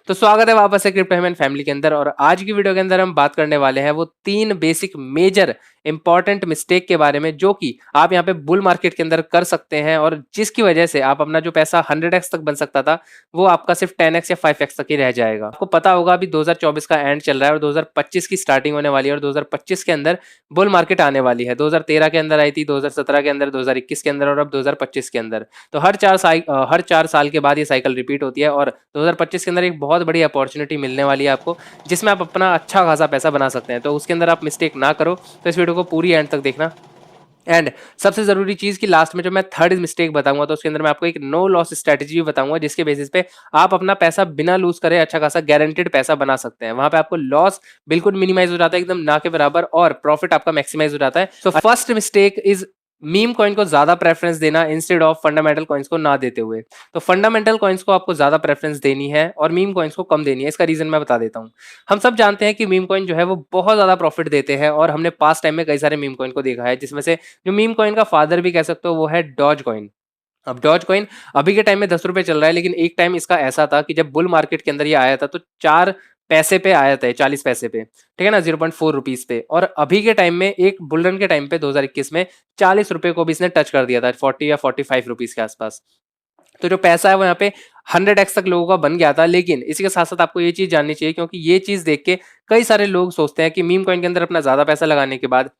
तो स्वागत है वापस से क्रिप्टो ह्यूमन फैमिली के अंदर। और आज की वीडियो के अंदर हम बात करने वाले हैं वो 3 बेसिक मेजर इंपॉर्टेंट मिस्टेक के बारे में जो कि आप यहाँ पे बुल मार्केट के अंदर कर सकते हैं और जिसकी वजह से आप अपना जो पैसा 100x तक बन सकता था वो आपका सिर्फ 10x या 5x तक ही रह जाएगा। आपको पता होगा अभी 2024 का एंड चल रहा है और 2025 की स्टार्टिंग होने वाली है और 2025 के अंदर बुल मार्केट आने वाली है। 2013 के अंदर आई थी, 2017 के अंदर, 2021 के अंदर और अब 2025 के अंदर। तो हर 4 साल के बाद ये साइकिल रिपीट होती है और 2025 के अंदर एक बहुत बड़ी अपॉर्चुनिटी मिलने वाली है आपको, जिसमें आप अपना अच्छा खासा पैसा बना सकते हैं। तो उसके अंदर आप मिस्टेक ना करो, तो इस वीडियो को पूरी एंड तक देखना। एंड सबसे जरूरी चीज की लास्ट में जो मैं थर्ड मिस्टेक बताऊंगा तो उसके अंदर मैं आपको एक नो लॉस स्ट्रेटेजी भी बताऊंगा, जिसके बेसिस पे आप अपना पैसा बिना लूज करे अच्छा खासा गारंटेड पैसा बना सकते हैं। वहां पे आपको लॉस बिल्कुल मिनिमाइज हो जाता है, एकदम ना के बराबर, और प्रॉफिट आपका मैक्सिमाइज हो जाता है। So first mistake is meme coin को ज्यादा प्रेफरेंस देना इंस्टेड ऑफ फंडामेंटल कॉइन्स को ना देते हुए। तो फंडामेंटल कॉइन्स को आपको ज्यादा प्रेफरेंस देनी है और मीम कॉइन्स को कम देनी है। इसका रीजन मैं बता देता हूँ। हम सब जानते हैं कि मीम कॉइन जो है वो बहुत ज्यादा प्रॉफिट देते हैं और हमने पास्ट टाइम में कई सारे मीम कॉइन को देखा है, जिसमें से जो मीम कॉइन का फादर भी कह सकते हो वो है डॉज कॉइन। अब डॉज कॉइन अभी के टाइम में 10 रुपए चल रहा है, लेकिन एक टाइम इसका ऐसा था कि जब बुल मार्केट के अंदर ये आया था तो 4 पैसे पे आया था, 40 पैसे पे, ठीक है ना, 0.4 रुपीज पे। और अभी के टाइम में एक बुलरन के टाइम पे 2021 में 40 रुपए को भी इसने टच कर दिया था, 40 या 45 रुपीज के आसपास। तो जो पैसा है वो यहाँ पे 100x तक लोगों का बन गया था। लेकिन इसी के साथ साथ आपको ये चीज जाननी चाहिए, क्योंकि ये चीज देख के कई सारे लोग सोचते हैं कि मीम कॉइन के अंदर अपना ज्यादा पैसा लगाने के बाद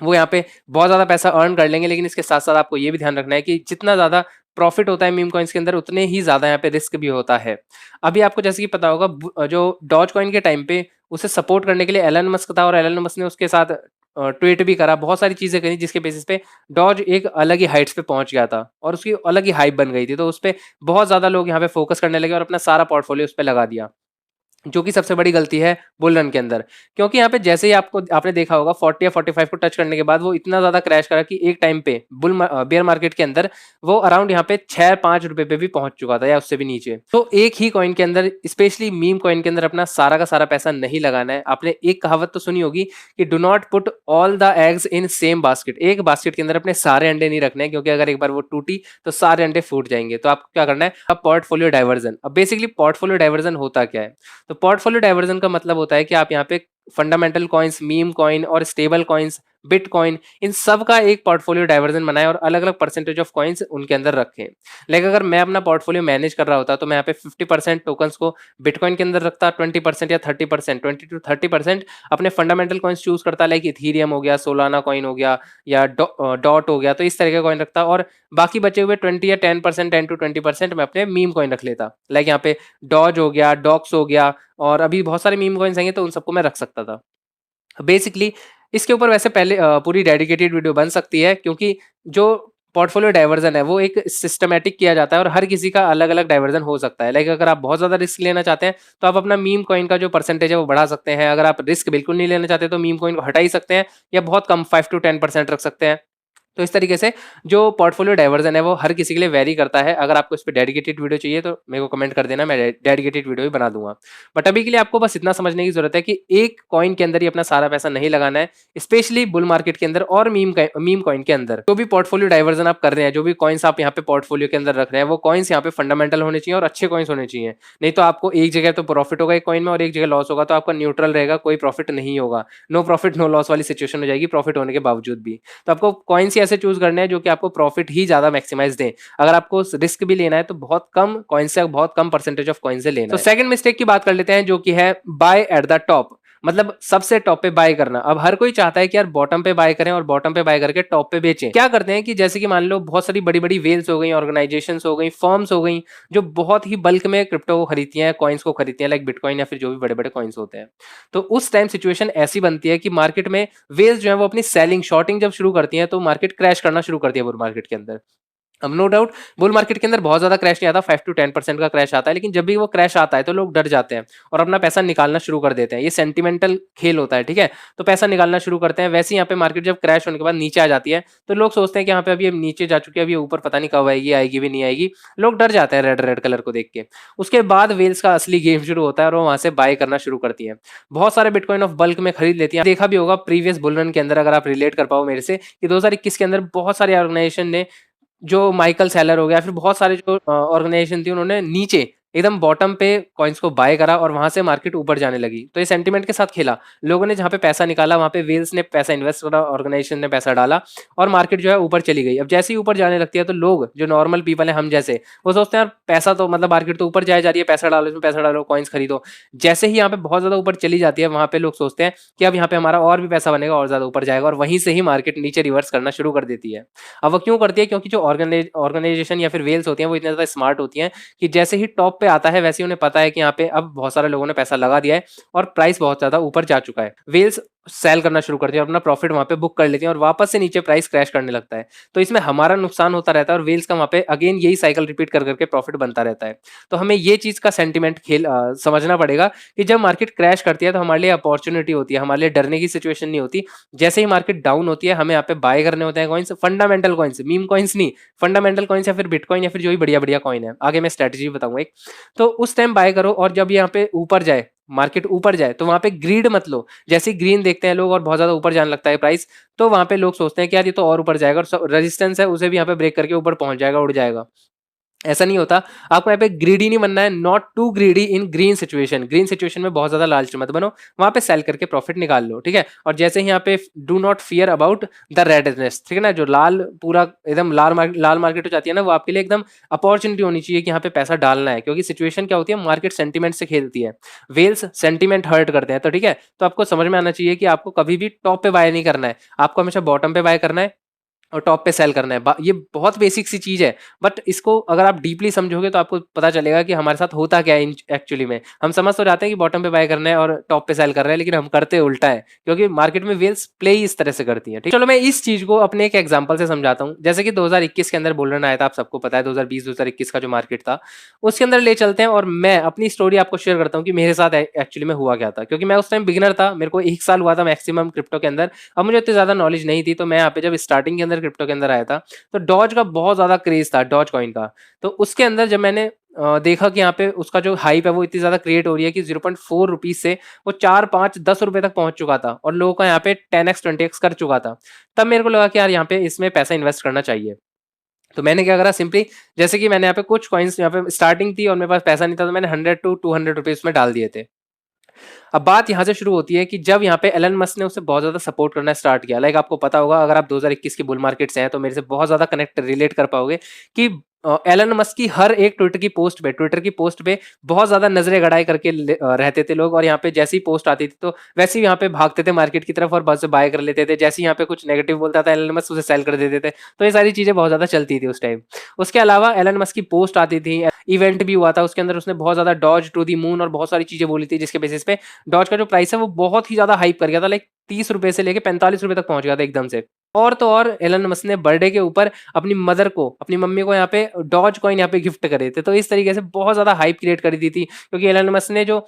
वो यहाँ पे बहुत ज्यादा पैसा अर्न कर लेंगे। लेकिन इसके साथ साथ आपको ये भी ध्यान रखना है कि जितना ज्यादा प्रॉफिट होता है मीम कॉइन्स के अंदर, उतने ही ज्यादा यहाँ पे रिस्क भी होता है। अभी आपको जैसे कि पता होगा जो डॉज कॉइन के टाइम पे उसे सपोर्ट करने के लिए एलन मस्क था और एलन मस्क ने उसके साथ ट्वीट भी करा, बहुत सारी चीजें करी, जिसके बेसिस पे डॉज एक अलग ही हाइट्स पे पहुंच गया था और उसकी अलग ही हाइप बन गई थी। तो उस पर बहुत ज्यादा लोग यहाँ पे फोकस करने लगे और अपना सारा पोर्टफोलियो उस पर लगा दिया, जो कि सबसे बड़ी गलती है बुल रन के अंदर। क्योंकि यहाँ पे जैसे ही आपने देखा होगा 40 या 45 को टच करने के बाद वो इतना ज्यादा क्रैश करा कि एक टाइम पे बेयर मार्केट के अंदर वो अराउंड यहाँ पे 6-5 रुपए पे भी पहुंच चुका था या उससे भी नीचे। तो एक ही कॉइन के अंदर, स्पेशली मीम कॉइन के अंदर, अपना सारा का सारा पैसा नहीं लगाना है। आपने एक कहावत तो सुनी होगी कि do not put all the eggs in same basket. एक बास्केट के अंदर अपने सारे अंडे नहीं रखने, क्योंकि अगर एक बार वो टूटी तो सारे अंडे फूट जाएंगे। तो आपको क्या करना है, अब पोर्टफोलियो डाइवर्जन। अब बेसिकली पोर्टफोलियो डाइवर्जन होता क्या है? तो पोर्टफोलियो डाइवर्जन का मतलब होता है कि आप यहाँ पे फंडामेंटल कॉइन्स, मीम कॉइन और स्टेबल कॉइन्स, बिटकॉइन, इन सब का एक पोर्टफोलियो डाइवर्जन बनाए और अलग अलग परसेंटेज ऑफ कॉइन्स उनके अंदर रखें। लाइक अगर मैं अपना पोर्टफोलियो मैनेज कर रहा होता तो मैं यहाँ पे 50% टोकन्स को बिटकॉइन के अंदर रखता, 20% या 30%, 20 to 30% अपने फंडामेंटल कॉइन्स चूज करता, लाइक इथीरियम हो गया, सोलाना कॉइन हो गया या डॉट हो गया, तो इस तरह का कॉइन रखता। और बाकी बचे हुए 20 या 10%, 10 to 20% मैं अपने मीम कॉइन रख लेता। लाइक यहाँ पे डॉज हो गया, डॉक्स हो गया, और अभी बहुत सारे मीम कॉइन्स आएंगे तो उन सबको मैं रख सकता था। बेसिकली इसके ऊपर वैसे पहले पूरी डेडिकेटेड वीडियो बन सकती है, क्योंकि जो पोर्टफोलियो डाइवर्जन है वो एक सिस्टमेटिक किया जाता है और हर किसी का अलग अलग डाइवर्जन हो सकता है। लाइक अगर आप बहुत ज्यादा रिस्क लेना चाहते हैं तो आप अपना मीम कॉइन का जो परसेंटेज है वो बढ़ा सकते हैं। अगर आप रिस्क बिल्कुल नहीं लेना चाहते तो मीम कॉइन को हटा ही सकते हैं या बहुत कम 5 to 10% रख सकते हैं। तो इस तरीके से जो पोर्टफोलियो डाइवर्जन है वो हर किसी के लिए वेरी करता है। अगर आपको इस पर डेडिकेटेड वीडियो चाहिए तो मेरे को कमेंट कर देना, मैं डेडिकेटेड वीडियो भी बना दूंगा। बट अभी के लिए आपको बस इतना समझने की जरूरत है कि एक कॉइन के अंदर ही अपना सारा पैसा नहीं लगाना है, स्पेशली बुल मार्केट के अंदर और मीम कॉइन के अंदर। जो भी पोर्टफोलियो डाइवर्जन आप कर रहे हैं, जो भी कॉइन्स आप यहाँ पे पोर्टफोलियो के अंदर रख रहे हैं, वो कॉइन्स यहाँ पे फंडामेंटल होने चाहिए और अच्छे कॉइन्स होने चाहिए। नहीं तो आपको एक जगह तो प्रॉफिट होगा एक कॉइन में और एक जगह लॉस होगा, तो आपका न्यूट्रल रहेगा, कोई प्रॉफिट नहीं होगा। नो प्रॉफिट नो लॉस वाली सिचुएशन हो जाएगी प्रॉफिट होने के बावजूद भी। तो आपको कॉइन्स ही ऐसे चूज करने हैं जो कि आपको प्रॉफिट ही ज्यादा मैक्सिमाइज दें। अगर आपको रिस्क भी लेना है तो बहुत कम कॉइन से, बहुत कम परसेंटेज ऑफ कॉइन से लेना है। तो सेकंड मिस्टेक की बात कर लेते हैं, जो कि है बाय एट द टॉप, मतलब सबसे टॉप पे बाय करना। अब हर कोई चाहता है कि यार बॉटम पे बाय करें और बॉटम पे बाय करके टॉप पे बेचें। क्या करते हैं कि जैसे कि मान लो बहुत सारी बड़ी बड़ी वेल्स हो गई, ऑर्गेनाइजेशंस हो गई, फर्म्स हो गई, जो बहुत ही बल्क में क्रिप्टो को खरीदती हैं, कॉइन्स को खरीदती हैं, लाइक बिटकॉइन या फिर जो भी बड़े बड़े कॉइन्स होते हैं। तो उस टाइम सिचुएशन ऐसी बनती है कि मार्केट में वेल्स जो है वो अपनी सेलिंग, शॉर्टिंग जब शुरू करती हैं तो मार्केट क्रैश करना शुरू करती है बुल मार्केट के अंदर। अब नो डाउट बुल मार्केट के अंदर बहुत ज्यादा क्रैश नहीं आता, 5 to 10% का क्रैश आता है, लेकिन जब भी वो क्रैश आता है तो लोग डर जाते हैं और अपना पैसा निकालना शुरू कर देते हैं। ये सेंटिमेंटल खेल होता है, ठीक है, तो पैसा निकालना शुरू करते हैं। वैसे ही यहाँ पे मार्केट जब क्रैश होने के बाद नीचे आ जाती है तो लोग सोचते हैं कि यहाँ पे अभी नीचे जा चुकी है, अभी ऊपर पता नहीं कब आएगी, आएगी भी नहीं आएगी। लोग डर जाते हैं रेड रेड कलर को देख के। उसके बाद वेल्स का असली गेम शुरू होता है और वो वहां से बाय करना शुरू करती है। बहुत सारे बिटकॉइन ऑफ बल्क में खरीद लेती है। देखा भी होगा प्रीवियस बुल रन के अंदर, अगर आप रिलेट कर पाओ मेरे से, कि 2021 के अंदर बहुत सारी ऑर्गेनाइजेशन ने, जो माइकल सेलर हो गया, फिर बहुत सारे जो ऑर्गेनाइजेशन थी, उन्होंने नीचे एकदम बॉटम पे कॉइन्स को बाय करा और वहां से मार्केट ऊपर जाने लगी। तो ये सेंटीमेंट के साथ खेला, लोगों ने जहाँ पे पैसा निकाला वहां पे वेल्स ने पैसा इन्वेस्ट करा, ऑर्गेनाइजेशन ने पैसा डाला और मार्केट जो है ऊपर चली गई। अब जैसे ही ऊपर जाने लगती है तो लोग जो नॉर्मल पीपल है हम जैसे, वो सोचते हैं यार पैसा तो मतलब मार्केट तो ऊपर जाए जा रही है, पैसा डालो इसमें, पैसा डालो, कॉइन्स खरीदो। जैसे ही यहाँ पे बहुत ज्यादा ऊपर चली जाती है वहां पे लोग सोचते हैं कि अब यहाँ पे हमारा और भी पैसा बनेगा और ज्यादा ऊपर जाएगा, और वहीं से ही मार्केट नीचे रिवर्स करना शुरू कर देती है। अब वो क्यों करती है? क्योंकि जो ऑर्गेनाइजेशन या फिर वेल्स होती हैं वो इतने ज्यादा स्मार्ट होती हैं कि जैसे ही टॉप पे आता है वैसे ही उन्हें पता है कि यहाँ पे अब बहुत सारे लोगों ने पैसा लगा दिया है और प्राइस बहुत ज्यादा ऊपर जा चुका है। वेल्स सेल करना शुरू करती है और अपना प्रॉफिट वहां पे बुक कर लेती हैं और वापस से नीचे प्राइस क्रैश करने लगता है। तो इसमें हमारा नुकसान होता रहता है और वेल्स का वहां पे अगेन यही साइकिल रिपीट कर करके प्रॉफिट बनता रहता है। तो हमें ये चीज का सेंटिमेंट समझना पड़ेगा कि जब मार्केट क्रैश करती है तो हमारे लिए अपॉर्चुनिटी होती है, हमारे लिए डरने की सिचुएशन नहीं होती। जैसे ही मार्केट डाउन होती है हमें यहाँ पे बाय करने होते हैं coins, fundamental coins, meme coins नहीं, फंडामेंटल कॉइन्स या फिर बिटकॉइन या फिर जो भी बढ़िया बढ़िया कॉइन है, आगे मैं स्ट्रेटेजी बताऊंगा एक। तो उस टाइम बाय करो और जब यहाँ पे ऊपर जाए, मार्केट ऊपर जाए, तो वहां पे ग्रीड मत लो। जैसे ही ग्रीन देखते हैं लोग और बहुत ज्यादा ऊपर जाने लगता है प्राइस, तो वहां पे लोग सोचते हैं कि यार ये तो और ऊपर जाएगा और रेजिस्टेंस है उसे भी यहाँ पे ब्रेक करके ऊपर पहुंच जाएगा, उड़ जाएगा। ऐसा नहीं होता। आपको यहाँ पे ग्रीडी नहीं बनना है, not too greedy in green situation. Green situation में बहुत ज्यादा लालची मत बनो, वहां पे सेल करके प्रॉफिट निकाल लो, ठीक है। और जैसे ही यहाँ पे do not fear about the redness, ठीक है ना, जो लाल पूरा एकदम लाल मार्केट हो जाती है ना, वो आपके लिए एकदम अपॉर्चुनिटी होनी चाहिए कि यहाँ पे पैसा डालना है। क्योंकि सिचुएशन क्या होती है, मार्केट सेंटीमेंट से खेलती है, वेल्स सेंटीमेंट हर्ट करते हैं। तो ठीक है, तो आपको समझ में आना चाहिए कि आपको कभी भी टॉप पे बाय नहीं करना है, आपको हमेशा बॉटम पे बाय करना है और टॉप पे सेल करना है। ये बहुत बेसिक सी चीज है, बट इसको अगर आप डीपली समझोगे तो आपको पता चलेगा कि हमारे साथ होता क्या है एक्चुअली में। हम समझ तो जाते हैं कि बॉटम पे बाय करना है और टॉप पे सेल कर रहे हैं, लेकिन हम करते उल्टा है, क्योंकि मार्केट में वेल्स प्ले ही इस तरह से करती हैं। ठीक, चलो मैं इस चीज को अपने एक एग्जांपल से समझाता हूँ। जैसे कि 2021 के अंदर बुल रन आया था, आप सबको पता है 2020-2021 का जो मार्केट था उसके अंदर ले चलते हैं और मैं अपनी स्टोरी आपको शेयर करता हूँ कि मेरे साथ एक्चुअली में हुआ क्या था। क्योंकि मैं उस टाइम बिगिनर था, मेरे को 1 साल हुआ था मैक्सिमम क्रिप्टो के अंदर। अब मुझे इतनी ज्यादा नॉलेज नहीं थी, तो मैं यहाँ पे जब स्टार्टिंग के अंदर क्रिप्टो के अंदर आया था तो डॉज का बहुत ज्यादा क्रेज था, डॉज कॉइन का। तो उसके अंदर जब मैंने देखा कि यहाँ पे उसका जो हाइप है वो इतनी ज्यादा क्रिएट हो रही है कि 0.4 रुपीज से वो 4, 5, 10 रुपए तक पहुंच चुका था और लोगों का यहाँ पे 10x 20x कर चुका था। तब मेरे को लगा कि यार यहाँ पे इसमें पैसा इन्वेस्ट करना चाहिए। तो मैंने क्या करा, सिंपली जैसे कि मैंने यहाँ पे कुछ कॉइन्स, यहाँ पे स्टार्टिंग थी और मेरे पास पैसा नहीं था, तो मैंने 100 to 200 रुपीज में डाल दिए थे। अब बात यहाँ से शुरू होती है कि जब यहाँ पे एलन मस्क ने उसे बहुत ज्यादा सपोर्ट करना स्टार्ट किया। लाइक आपको पता होगा, अगर आप 2021 की बुल मार्केट से हैं तो मेरे से बहुत ज्यादा कनेक्ट रिलेट कर पाओगे कि एलन मस्क की हर एक ट्विटर की पोस्ट पे बहुत ज्यादा नजरें गड़ाई करके रहते थे लोग। और यहाँ पे जैसी पोस्ट आती थी तो वैसे ही यहाँ पे भागते थे मार्केट की तरफ और बस बाय कर लेते थे। जैसे यहाँ पे कुछ नेगेटिव बोलता था एलन मस्क, उसे सेल कर देते थे। तो ये सारी चीजें बहुत ज्यादा चलती थी उस टाइम। उसके अलावा एलन मस्क की पोस्ट आती थी, इवेंट भी हुआ था उसके अंदर, उसने बहुत ज्यादा डॉज टू दी मून और बहुत सारी चीजें बोली थी, जिसके बेसिस पे डॉज का जो प्राइस है वो बहुत ही ज्यादा हाइप कर गया था। लाइक 30 रुपए से लेके 45 रुपए तक पहुंच गया था एकदम से। और तो और एलन मस्क ने बर्थडे के ऊपर अपनी मदर को, अपनी मम्मी को यहाँ पे डॉज कॉइन यहाँ पे गिफ्ट करे थे। तो इस तरीके से बहुत ज्यादा हाइप क्रिएट कर दी थी। क्योंकि एलन मस्क ने जो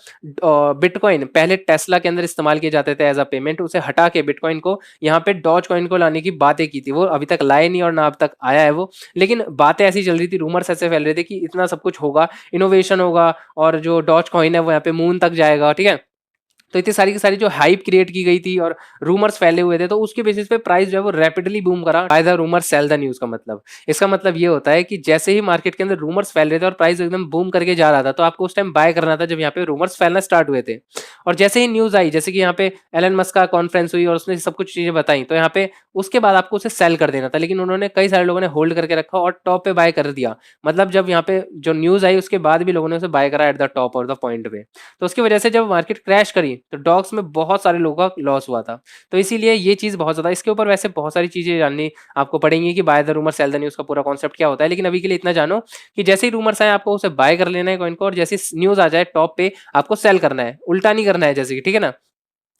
बिटकॉइन पहले टेस्ला के अंदर इस्तेमाल किए जाते थे एज अ पेमेंट, उसे हटा के बिटकॉइन को यहाँ पे डॉज कॉइन को लाने की बातें की थी। वो अभी तक लाए नहीं और ना अब तक आया है वो, लेकिन बातें ऐसी चल रही थी, रूमर्स ऐसे फैल रहे थे कि इतना सब कुछ होगा, इनोवेशन होगा और जो डॉज कॉइन है वो यहाँ पे मून तक जाएगा, ठीक है। तो इतनी सारी की सारी जो हाइप क्रिएट की गई थी और रूमर्स फैले हुए थे, तो उसके बेसिस पे प्राइस जो है वो रैपिडली बूम करा। By the rumour cell the news का मतलब, इसका मतलब ये होता है कि जैसे ही मार्केट के अंदर रूमर्स फैल रहे थे और प्राइस एकदम बूम करके जा रहा था, तो आपको उस टाइम बाय करना था जब यहाँ पे रूमर्स फैलना स्टार्ट हुए थे। और जैसे ही न्यूज आई, जैसे कि यहाँ पे एलन मस्क का कॉन्फ्रेंस हुई और उसने सब कुछ चीजें बताई, तो यहाँ पे उसके बाद आपको उसे सेल कर देना था। लेकिन उन्होंने, कई सारे लोगों ने होल्ड करके रखा और टॉप पे बाय कर दिया। मतलब जब यहाँ पे जो न्यूज आई उसके बाद भी लोगों ने उसे बाय करा एट द टॉप और द पॉइंट पे। तो उसकी वजह से जब मार्केट क्रैश करी तो डॉग्स में बहुत सारे लोगों का लॉस हुआ था। तो इसीलिए ये चीज बहुत ज्यादा, इसके ऊपर वैसे बहुत सारी चीजें जाननी आपको पड़ेंगी कि by the rumour cell the news का पूरा कॉन्सेप्ट क्या होता है। लेकिन अभी के लिए इतना जानो कि जैसे ही रूमर्स आए आपको उसे बाय कर लेना है कॉइन को, और जैसे न्यूज आ जाए टॉप पे आपको सेल करना है, उल्टा नहीं करना है, जैसे कि, ठीक है ना।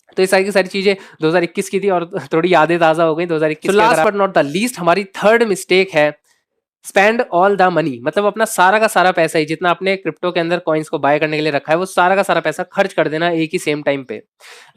तो ये सारी की सारी चीजें 2021 की थी और थोड़ी यादें ताजा हो गई 2021 की। Last but not the least, हमारी थर्ड मिस्टेक है स्पेंड ऑल द मनी। मतलब अपना सारा का सारा पैसा ही, जितना आपने क्रिप्टो के अंदर कॉइन्स को बाय करने के लिए रखा है, वो सारा का सारा पैसा खर्च कर देना एक ही सेम टाइम पे।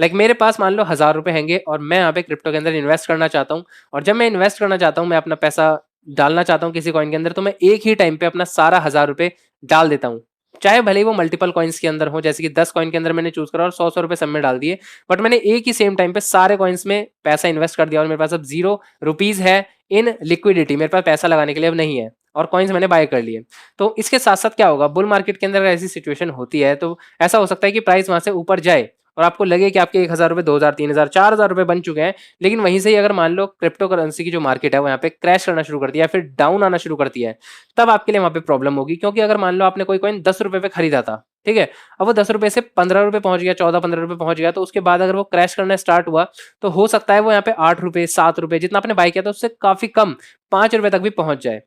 लाइक मेरे पास मान लो 1000 रुपए हैंगे और मैं यहाँ पे क्रिप्टो के अंदर इन्वेस्ट करना चाहता हूँ। और जब मैं इन्वेस्ट करना चाहता हूँ, मैं अपना पैसा डालना चाहता हूँ किसी कॉइन के अंदर, तो मैं एक ही टाइम पे अपना सारा 1000 रुपए डाल देता हूँ। चाहे भले ही वो मल्टीपल कॉइन्स के अंदर हो, जैसे कि 10 कॉइन के अंदर मैंने चूज करा और 100 रुपए सब में डाल दिए, बट मैंने एक ही सेम टाइम पे सारे कॉइन्स में पैसा इन्वेस्ट कर दिया और मेरे पास अब 0 रुपीज है इन लिक्विडिटी, मेरे पास पैसा लगाने के लिए अब नहीं है। और कॉइन्स मैंने बाय कर लिए। तो इसके साथ साथ क्या होगा, बुल मार्केट के अंदर ऐसी सिचुएशन होती है तो ऐसा हो सकता है कि प्राइस वहां से ऊपर जाए और आपको लगे कि आपके 1,000 रुपए, 2,000, 3,000, 4,000 रुपए बन चुके हैं, लेकिन वहीं से ही अगर मान लो क्रिप्टो करेंसी की जो मार्केट है वो यहाँ पे क्रैश करना शुरू करती है या फिर डाउन आना शुरू करती है, तब आपके लिए वहां पे प्रॉब्लम होगी। क्योंकि अगर मान लो आपने कोई कॉइन 10 रुपए पे खरीदा था, ठीक है, अब वो 10 रुपए से 15 रुपए पहुंच गया, 14-15 रुपए पहुंच गया, तो उसके बाद अगर वो क्रैश करना स्टार्ट हुआ तो हो सकता है वो यहाँ पे 8 रुपए, 7 रुपए जितना आपने बाय किया था उससे काफी कम 5 रुपए तक भी पहुंच जाए।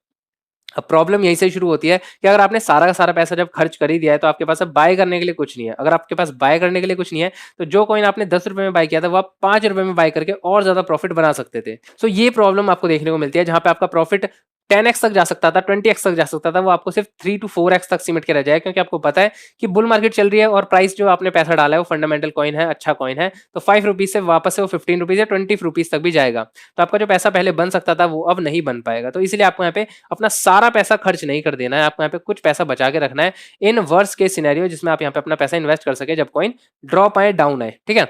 अब प्रॉब्लम यहीं से शुरू होती है कि अगर आपने सारा का सारा पैसा जब खर्च कर ही दिया है तो आपके पास अब बाय करने के लिए कुछ नहीं है। अगर आपके पास बाय करने के लिए कुछ नहीं है तो जो कॉइन आपने 10 रुपए में बाय किया था वो आप 5 रुपए में बाय करके और ज्यादा प्रॉफिट बना सकते थे। सो ये प्रॉब्लम आपको देखने को मिलती है जहां पे आपका प्रॉफिट 10x तक जा सकता था, 20x तक जा सकता था, वो आपको सिर्फ 3 to 4x तक सिमट के रह जाए, क्योंकि आपको पता है कि बुल मार्केट चल रही है और प्राइस जो आपने पैसा डाला है वो फंडामेंटल कॉइन है, अच्छा कॉइन है, तो 5 रुपीज से वापस से वो 15 रुपीज या 20 रुपीज तक भी जाएगा। तो आपका जो पैसा पहले बन सकता था वो अब नहीं बन पाएगा। तो इसलिए आपको यहाँ पे अपना सारा पैसा खर्च नहीं कर देना है, आपको यहाँ पे कुछ पैसा बचा के रखना है इन वर्स्ट केस सिनेरियो, जिसमें आप यहाँ पे अपना पैसा इन्वेस्ट कर सके जब कॉइन ड्रॉप आए, डाउन आए। ठीक है,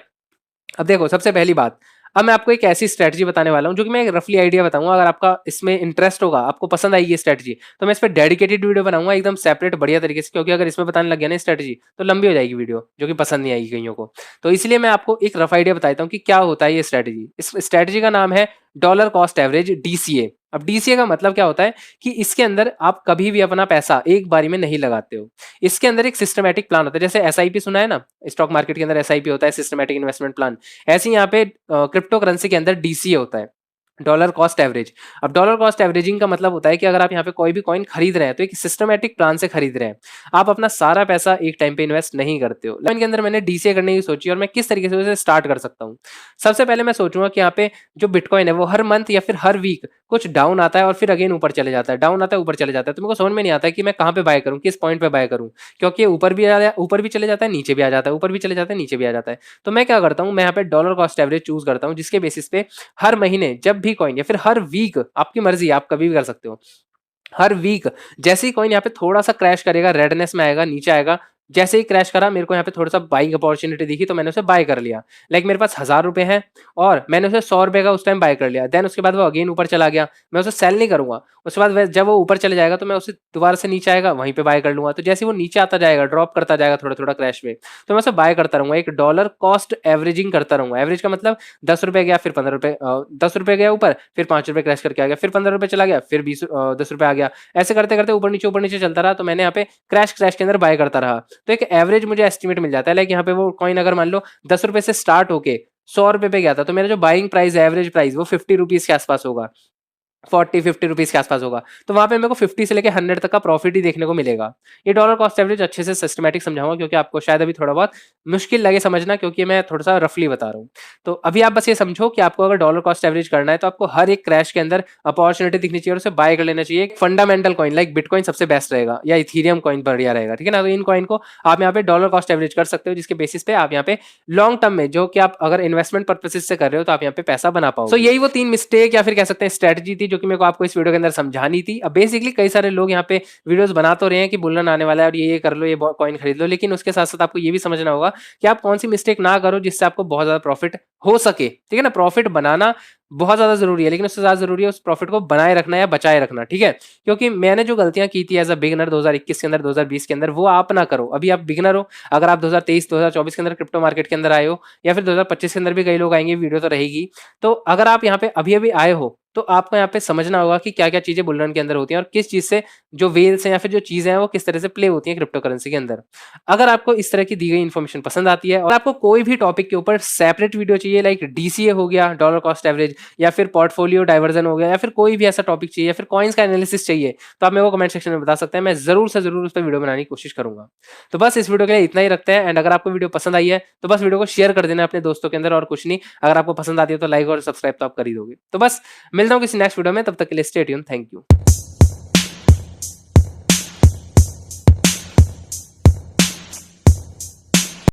अब देखो सबसे पहली बात, अब मैं आपको एक ऐसी स्ट्रेटजी बताने वाला हूं जो कि मैं एक रफली आइडिया बताऊंगा। अगर आपका इसमें इंटरेस्ट होगा, आपको पसंद आएगी ये स्ट्रेटजी, तो मैं इस पर डेडिकेटेड वीडियो बनाऊंगा एकदम सेपरेट बढ़िया तरीके से, क्योंकि अगर इसमें बताने लग गया ना स्ट्रेटजी तो लंबी हो जाएगी वीडियो, जो कि पसंद नहीं आएगी कईयों को। तो इसलिए मैं आपको एक रफ आइडिया बताता हूँ कि क्या होता है ये स्ट्रेटजी। इस स्ट्रेटजी का नाम है डॉलर कॉस्ट एवरेज, डीसीए। अब डीसीए का मतलब क्या होता है कि इसके अंदर आप कभी भी अपना पैसा एक बारी में नहीं लगाते हो। इसके अंदर एक सिस्टमैटिक प्लान होता है, जैसे एसआईपी सुना है ना, स्टॉक मार्केट के अंदर एसआईपी होता है, सिस्टमैटिक इन्वेस्टमेंट प्लान। ऐसे ही यहाँ पे क्रिप्टो करेंसी के अंदर डीसीए होता है, डॉलर कॉस्ट एवरेज। अब डॉलर कॉस्ट एवरेजिंग का मतलब होता है कि अगर आप यहाँ पे कोई भी कॉइन खरीद रहे हैं तो एक सिस्टमैटिक प्लान से खरीद रहे हैं, आप अपना सारा पैसा एक टाइम पे इन्वेस्ट नहीं करते हो। लेकिन के अंदर मैंने डीसीए करने की सोची और मैं किस तरीके से उसे स्टार्ट कर सकता हूँ। सबसे पहले मैं सोचूंगा कि यहाँ पे जो बिटकॉइन है वो हर मंथ या फिर हर वीक कुछ डाउन आता है और फिर अगेन ऊपर चले जाता है, डाउन आता है ऊपर चले जाता है, तो मेरे को समझ में नहीं आता है कि मैं कहाँ पे बाय करूँ, किस पॉइंट पे बाय करूँ, क्योंकि ऊपर भी चले जाता है, नीचे भी आ जाता है, ऊपर भी चले जाता है, नीचे भी आ जाता है। तो मैं क्या करता हूँ, मैं यहाँ पे डॉलर कॉस्ट एवरेज चूज करता हूँ, जिसके बेसिस पे हर महीने जब भी कॉइन या फिर हर वीक, आपकी मर्जी, आप कभी भी कर सकते हो, हर वीक जैसे ही कॉइन यहाँ पे थोड़ा सा क्रैश करेगा, रेडनेस में आएगा, नीचे आएगा, जैसे ही क्रैश करा मेरे को यहाँ पे थोड़ा सा बाइंग अपॉर्चुनिटी दिखी तो मैंने उसे बाय कर लिया। लाइक मेरे पास 1,000 रुपए हैं और मैंने उसे 100 रुपए का उस टाइम बाय कर लिया, देन उसके बाद वो अगेन ऊपर चला गया, मैं उसे सेल नहीं करूंगा। उसके बाद जब वो ऊपर चले जाएगा तो मैं उसे दोबारा से नीचे आएगा वहीं पे बाय कर लूंगा। तो जैसे वो नीचे आता जाएगा, ड्रॉप करता जाएगा थोड़ा थोड़ा क्रैश में, तो मैं उसे बाय करता रहूंगा, एक डॉलर कॉस्ट एवरेजिंग करता रहूंगा। एवरेज का मतलब 10 रुपए गया, फिर 15 रुपए, 10 रुपए गया ऊपर, फिर 5 रुपए क्रैश करके आ गया, फिर 15 रुपए चला गया, फिर 10 रुपए आ गया, ऐसे करते करते ऊपर नीचे चलता रहा। तो मैंने यहाँ पे क्रैश क्रैश के अंदर बाय करता रहा, तो एक एवरेज मुझे एस्टिमेट मिल जाता है। लाइक यहाँ पे वो कॉइन अगर मान लो 10 रुपए से स्टार्ट होके 100 रुपए पे गया था, तो मेरा जो बाइंग प्राइस है, एवरेज प्राइस, वो 50 रुपीज के आसपास होगा, 40-50 रुपीज के आसपास होगा। तो वहां पे मेरे को 50 से लेके 100 तक का प्रॉफिट ही देखने को मिलेगा। ये डॉलर कॉस्ट एवरेज अच्छे से सिस्टमैटिक समझाऊंगा, क्योंकि आपको शायद अभी थोड़ा बहुत मुश्किल लगे समझना, क्योंकि मैं थोड़ा सा रफली बता रहा हूँ। तो अभी आप बस ये समझो कि आपको अगर डॉलर कॉस्ट एवरेज करना है तो आपको हर एक क्रैश के अंदर अपॉर्चुनिटी दिखनी चाहिए और उसे बाय कर लेना चाहिए। एक फंडामेंटल कॉइन लाइक बिटकॉइन सबसे बेस्ट रहेगा या इथीरियम कॉइन बढ़िया रहेगा, ठीक है ना। तो इन कॉइन को आप यहाँ पे डॉलर कॉस्ट एवरेज कर सकते हो, जिसके बेसिस पे आप यहाँ पे लॉन्ग टर्म में, जो कि आप अगर इन्वेस्टमेंट पर्पसेस से कर रहे हो, तो आप यहाँ पे पैसा बना पाओ। तो यही वो 3 मिस्टेक या फिर कह सकते हैं स्ट्रेटजी थी जो कि मेरे को आपको इस वीडियो के अंदर समझानी थी। अब बेसिकली कई सारे लोग यहाँ पे वीडियोस बना तो रहे हैं कि बुल आने वाला है और ये कर लो, ये कॉइन खरीद लो, लेकिन उसके साथ साथ आपको ये भी समझना होगा कि आप कौन सी मिस्टेक ना करो जिससे आपको बहुत ज्यादा प्रॉफिट हो सके, ठीक है ना। प्रॉफिट बनाना बहुत ज्यादा जरूरी है, लेकिन उससे ज्यादा जरूरी है उस प्रॉफिट को बनाए रखना या बचाए रखना, ठीक है। क्योंकि मैंने जो गलतियां की थी एज अ बिगिनर 2021 के अंदर, 2020 के अंदर, वो आप ना करो। अभी आप बिगिनर हो, अगर आप 2023 2024 के अंदर क्रिप्टो मार्केट के अंदर आए हो, या फिर 2025 के अंदर भी कई लोग आएंगे, वीडियो तो रहेगी, तो अगर आप यहाँ पे अभी अभी आए हो तो आपको यहाँ पे समझना होगा कि क्या क्या चीजें बुल रन के अंदर होती हैं और किस चीज से जो वेल्स हैं या फिर जो चीजें हैं वो किस तरह से प्ले होती हैं क्रिप्टो करेंसी के अंदर। अगर आपको इस तरह की दी गई इन्फॉर्मेशन पसंद आती है और आपको कोई भी टॉपिक के ऊपर सेपरेट वीडियो चाहिए, लाइक डीसीए हो गया, डॉलर कॉस्ट एवरेज, या फिर पोर्टफोलियो डाइवर्जन हो गया, या फिर कोई भी ऐसा टॉपिक चाहिए, या फिर कॉइन्स का एनालिसिस चाहिए, तो आप मेरे को कमेंट सेक्शन में बता सकते हैं। मैं जरूर से जरूर उस पर वीडियो बनाने की कोशिश करूंगा। तो बस इस वीडियो के लिए इतना ही रखते हैं। एंड अगर आपको वीडियो पसंद आई है तो बस वीडियो को शेयर कर देना अपने दोस्तों के अंदर, और कुछ नहीं। अगर आपको पसंद आती है तो लाइक और सब्सक्राइब तो आप कर ही दोगे। तो बस मिलता हूँ किसी नेक्स्ट वीडियो में, तब तक के लिए स्टे ट्यून, थैंक यू।